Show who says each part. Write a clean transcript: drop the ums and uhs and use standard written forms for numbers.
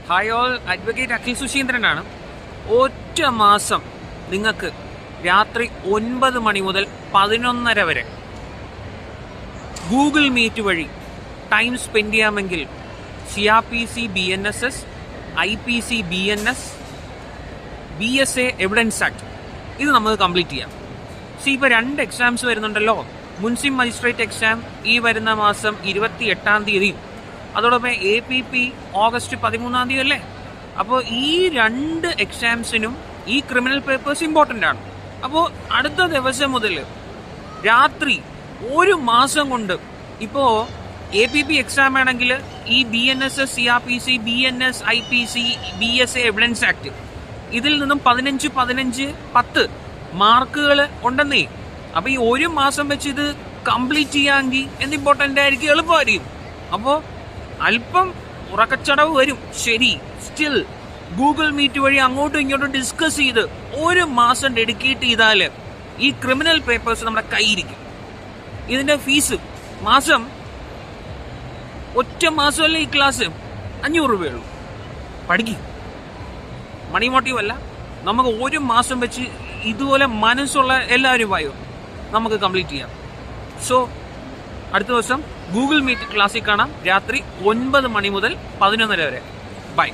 Speaker 1: Hi all, advocate Akhil സുശീന്ദ്രനാണ്. ഒറ്റ മാസം നിങ്ങൾക്ക് രാത്രി 9 മണി മുതൽ 11:30 വരെ ഗൂഗിൾ മീറ്റ് വഴി ടൈം സ്പെൻഡ് ചെയ്യാമെങ്കിൽ CRPC BNSS, IPC BNS, BSA evidence act ഇത് നമുക്ക് കംപ്ലീറ്റ് ചെയ്യാം. ഇപ്പോൾ 2 എക്സാംസ് വരുന്നുണ്ടല്ലോ. മുൻസിഫ് മജിസ്ട്രേറ്റ് എക്സാം ഈ വരുന്ന മാസം 28-ാം തീയതിയും അതോടൊപ്പം APP ഓഗസ്റ്റ് 13-ാം തീയതി അല്ലേ. അപ്പോൾ ഈ 2 എക്സാംസിനും ഈ ക്രിമിനൽ പേപ്പേഴ്സ് ഇമ്പോർട്ടൻ്റ് ആണ്. അപ്പോൾ അടുത്ത ദിവസം മുതൽ രാത്രി 1 മാസം കൊണ്ട് ഇപ്പോൾ APP എക്സാം ആണെങ്കിൽ ഈ BNSS, CRPC, BNS, IPC, BSA evidence act ഇതിൽ നിന്നും 15-10 മാർക്കുകൾ ഉണ്ടെന്നേ. അപ്പോൾ ഈ 1 മാസം വെച്ച് ഇത് കംപ്ലീറ്റ് ചെയ്യാമെങ്കിൽ എന്ത് ഇമ്പോർട്ടൻ്റ് ആയിരിക്കും, എളുപ്പമായിരിക്കും. അപ്പോൾ അല്പം ഉറക്കച്ചടവ് വരും, ശരി. സ്റ്റിൽ ഗൂഗിൾ മീറ്റ് വഴി അങ്ങോട്ടും ഇങ്ങോട്ടും ഡിസ്കസ് ചെയ്ത് 1 മാസം ഡെഡിക്കേറ്റ് ചെയ്താൽ ഈ ക്രിമിനൽ പേപ്പേഴ്സ് നമ്മുടെ കയ്യിരിക്കും. ഇതിൻ്റെ ഫീസ് മാസം ഒറ്റ മാസമല്ലേ ഈ ക്ലാസ് 500 രൂപയുള്ളൂ. പഠിക്കും, മണി മോട്ടീവ് അല്ല. നമുക്ക് 1 മാസം വെച്ച് ഇതുപോലെ മനസ്സുള്ള എല്ലാവരും വായോ നമുക്ക് കംപ്ലീറ്റ് ചെയ്യാം. സോ അടുത്ത ദിവസം ഗൂഗിൾ മീറ്റ് ക്ലാസ്സിൽ കാണാം രാത്രി 9 മണി മുതൽ 11:30 വരെ. ബൈ.